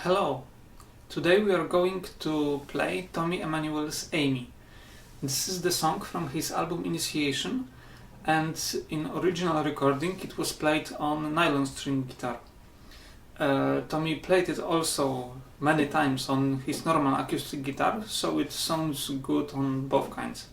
Hello! Today we are going to play Tommy Emmanuel's Amy. This is the song from his album Initiation, and in original recording it was played on nylon string guitar. Tommy played it also many times on his normal acoustic guitar, so it sounds good on both kinds.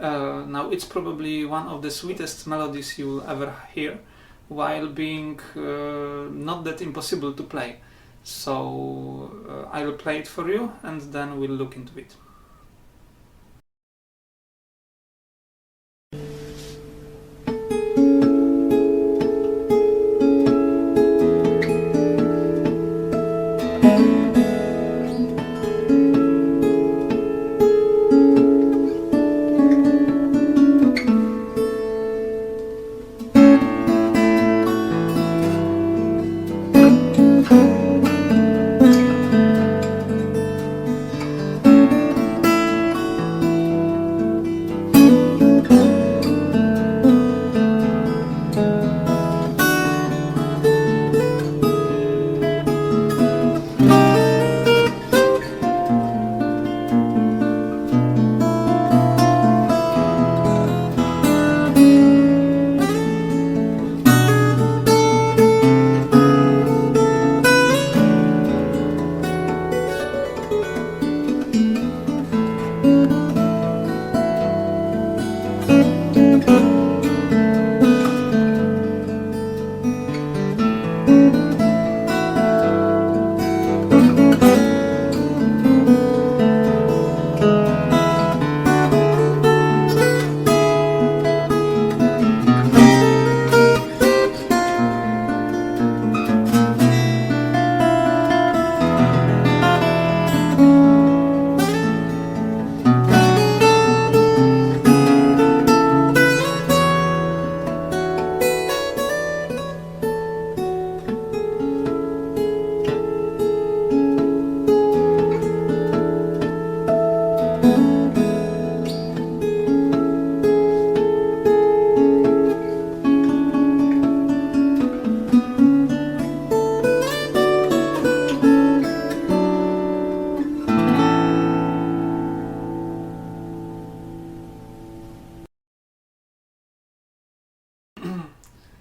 Now it's probably one of the sweetest melodies you will ever hear, while being not that impossible to play. So I will play it for you and then we'll look into it.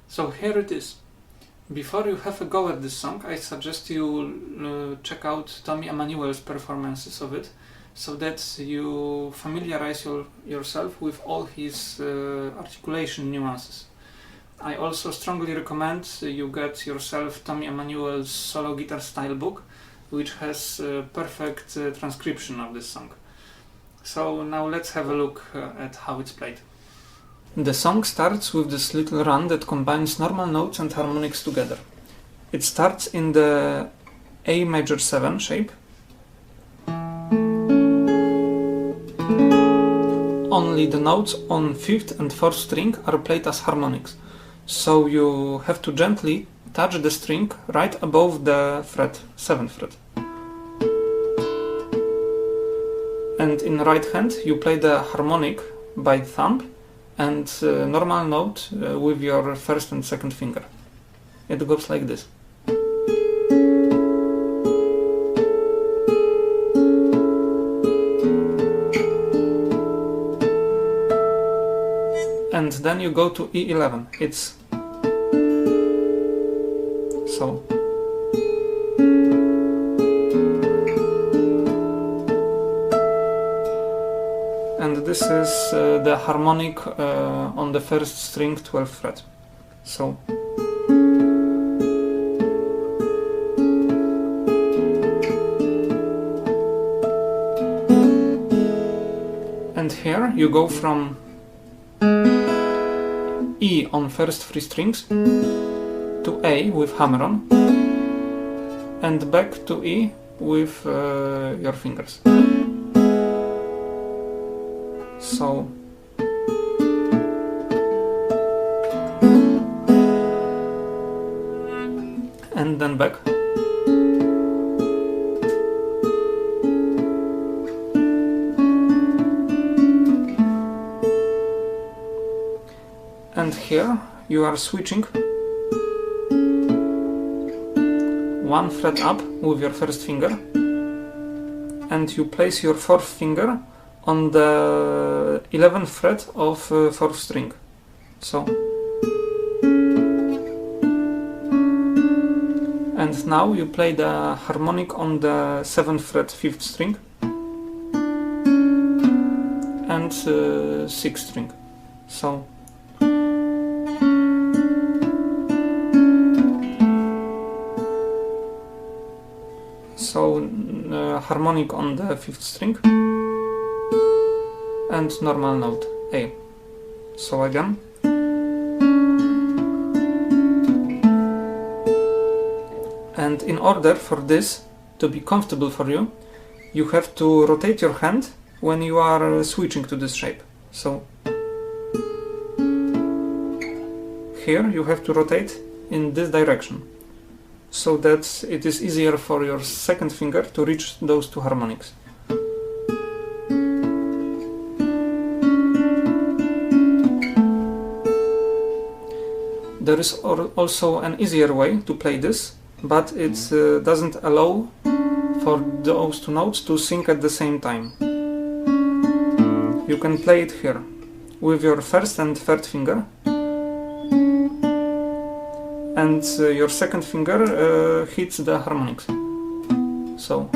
So here it is. Before you have a go at this song, I suggest you check out Tommy Emmanuel's performances of it, so that you familiarize yourself with all his articulation nuances. I also strongly recommend you get yourself Tommy Emmanuel's solo guitar style book, which has perfect transcription of this song. So now let's have a look at how it's played. The song starts with this little run that combines normal notes and harmonics together. It starts in the A major 7 shape. Only the notes on 5th and 4th string are played as harmonics, so you have to gently touch the string right above the fret, 7th fret. And in right hand you play the harmonic by thumb and normal note with your first and second finger. It goes like this. And then you go to E11. It's so. And this is the harmonic on the first string, 12th fret. So. And here you go from E on first 3 strings to A with hammer on, and back to E with your fingers. So and then back. And here you are switching one fret up with your first finger, and you place your fourth finger on the 11th fret of fourth string. So, and now you play the harmonic on the 7th fret 5th string and 6th string. So harmonic on the 5th string and normal note A. So again. And in order for this to be comfortable for you, you have to rotate your hand when you are switching to this shape. So here you have to rotate in this direction, so that it is easier for your second finger to reach those two harmonics. There is also an easier way to play this, but it doesn't allow for those two notes to sync at the same time. You can play it here with your first and third finger, and your second finger hits the harmonics. So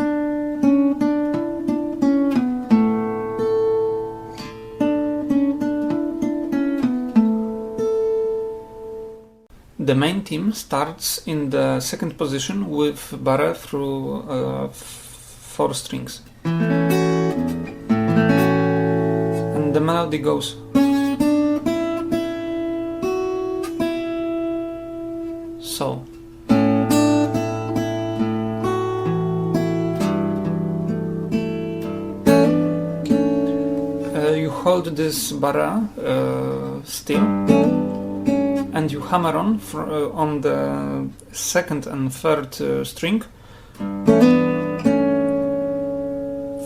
the main theme starts in the second position with barre through 4 strings, and the melody goes so. You hold this barre still, and you hammer on the second and third string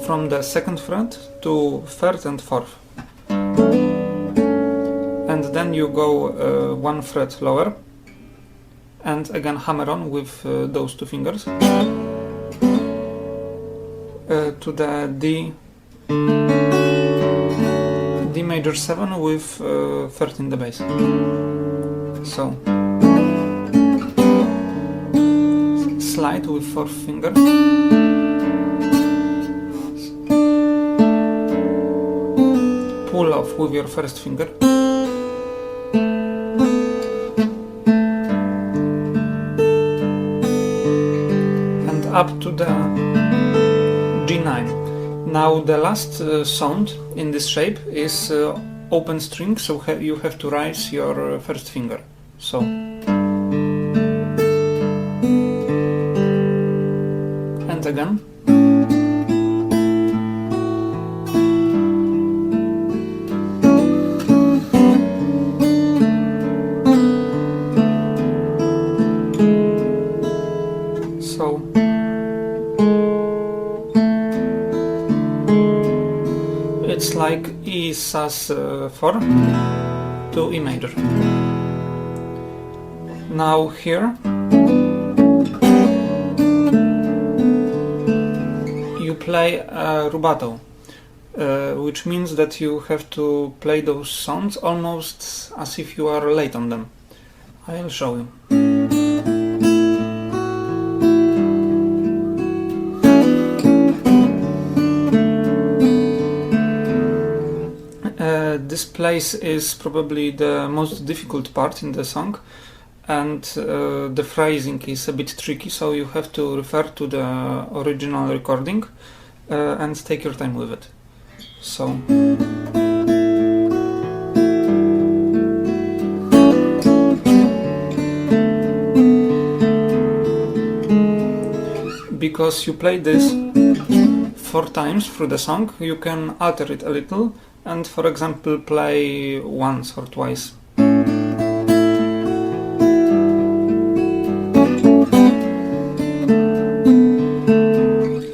from the second fret to third and fourth, and then you go 1 fret lower and again hammer on with those two fingers to the D major 7 with 13 the bass. So slide with fourth finger, pull off with your first finger, and up to the G9. Now the last sound in this shape is open string, so you have to raise your first finger. So and again. So it's like E sus4 to E major. Now here you play a rubato, which means that you have to play those sounds almost as if you are late on them. I'll show you. This place is probably the most difficult part in the song, and the phrasing is a bit tricky, so you have to refer to the original recording and take your time with it. So because you play this 4 times through the song, you can alter it a little and, for example, play once or twice.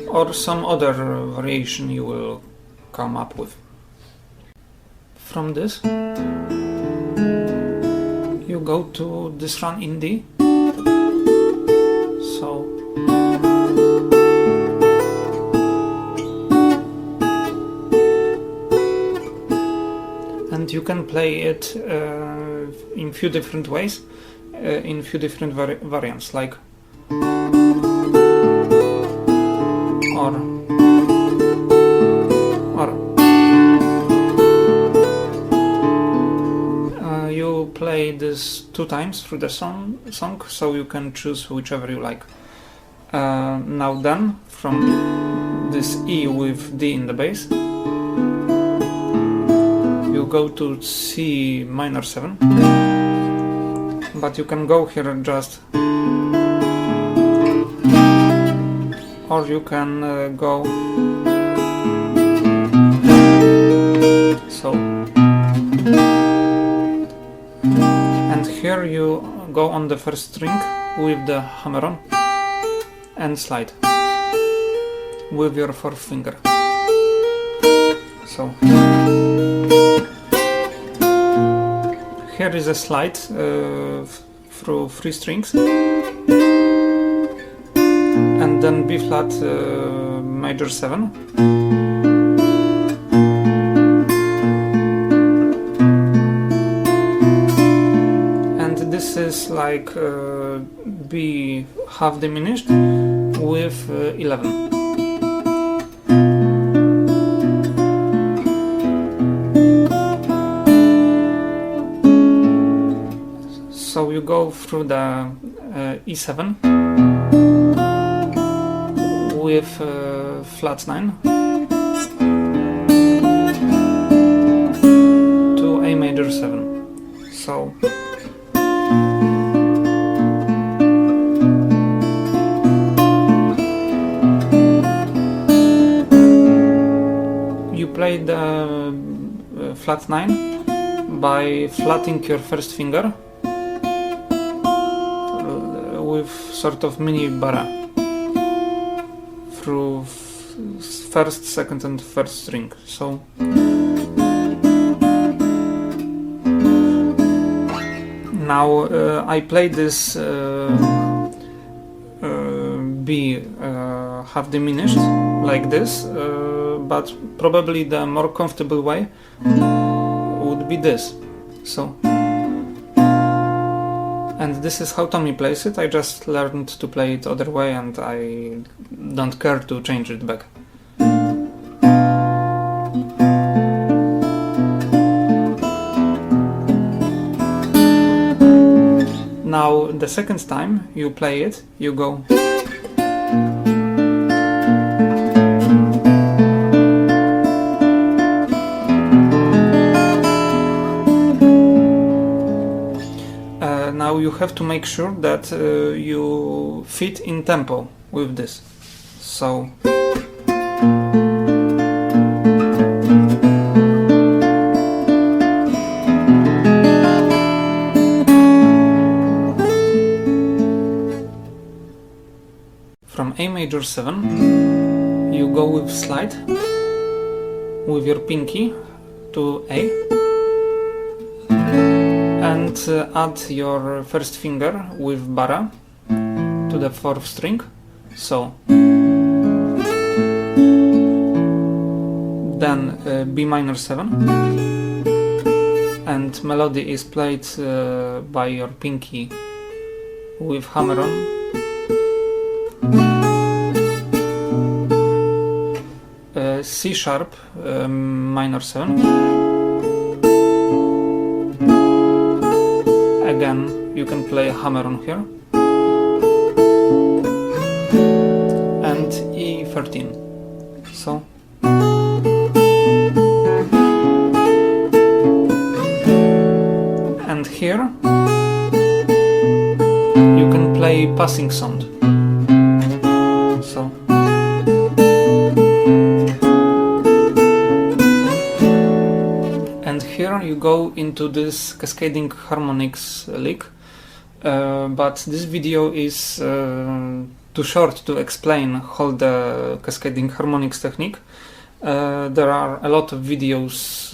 Or some other variation you will come up with. From this, you go to this run in D. So and you can play it in few different ways, in few different variants, like or. You play this 2 times through the song, so you can choose whichever you like. Now then, from this E with D in the bass, you go to C minor 7, but you can go here just, or you can go so. And here you go on the first string with the hammer-on and slide with your 4th finger. So here is a slide through 3 strings, and then B flat major 7. This is like B half diminished with 11. So you go through the E7 with flat 9 to A major 7. So play the flat 9 by flatting your 1st finger with sort of mini barra through 1st, 2nd and 1st string. So now I play this B half diminished like this, but probably the more comfortable way would be this. So, and this is how Tommy plays it. I just learned to play it other way, and I don't care to change it back. Now the second time you play it, you go now you have to make sure that you fit in tempo with this. So from A major 7 you go with slide with your pinky to A and add your 1st finger with barra to the 4th string. So then B minor 7, and melody is played by your pinky with hammer on. C sharp minor 7. Again, you can play hammer on here, and E13. So and here you can play passing sound. So and here you go into this cascading harmonics lick, but this video is too short to explain all the cascading harmonics technique. There are a lot of videos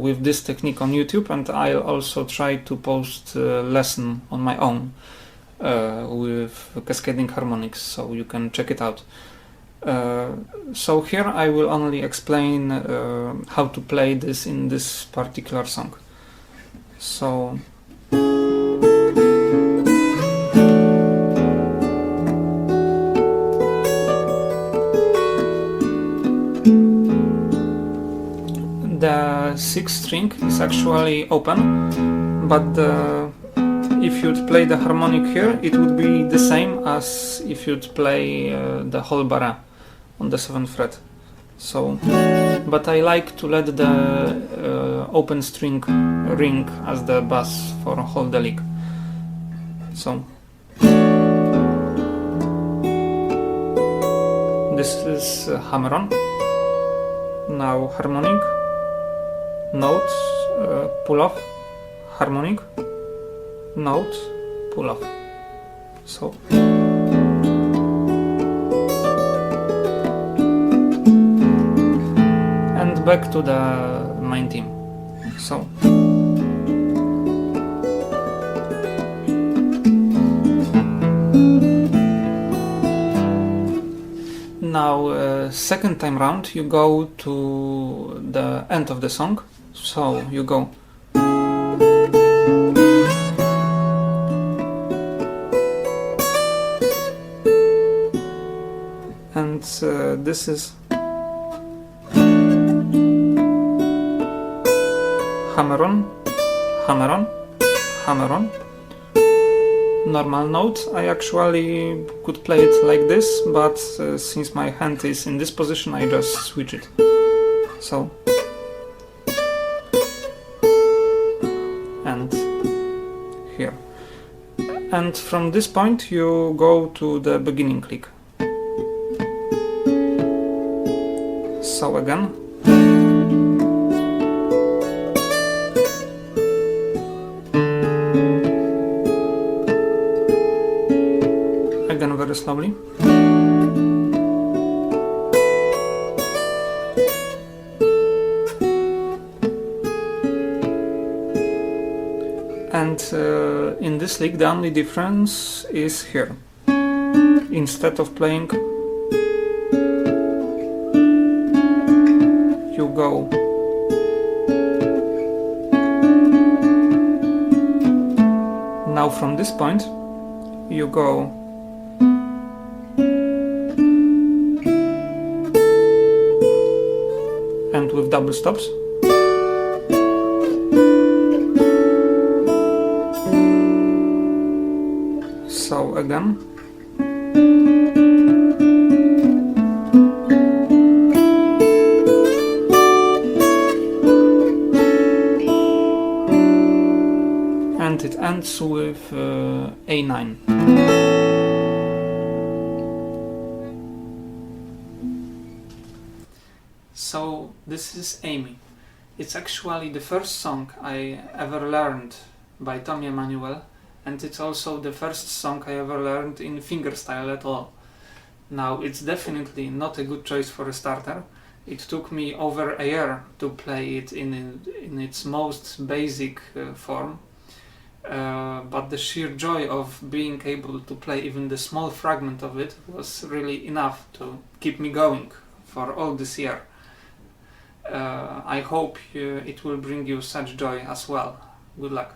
with this technique on YouTube, and I'll also try to post a lesson on my own with cascading harmonics, so you can check it out. So here I will only explain how to play this in this particular song. So the sixth string is actually open, but if you'd play the harmonic here, it would be the same as if you'd play the whole barra on the 7th fret. So, but I like to let the open string ring as the bass for whole the lick. So this is hammer on. Now harmonic, note, pull off, harmonic, note, pull off. So and back to the main theme. So now second time round you go to the end of the song. So you go and this is hammer on, hammer on, hammer on. Normal note. I actually could play it like this, but since my hand is in this position, I just switch it. So and here. And from this point you go to the beginning click. So again. Again very slowly. And in this lick the only difference is here. Instead of playing, you go now from this point you go and with double stops. So again. And it ends with A9. So this is Amy. It's actually the first song I ever learned by Tommy Emmanuel, and it's also the first song I ever learned in fingerstyle at all. Now it's definitely not a good choice for a starter. It took me over a year to play it in its most basic form, but the sheer joy of being able to play even the small fragment of it was really enough to keep me going for all this year. I hope it will bring you such joy as well. Good luck.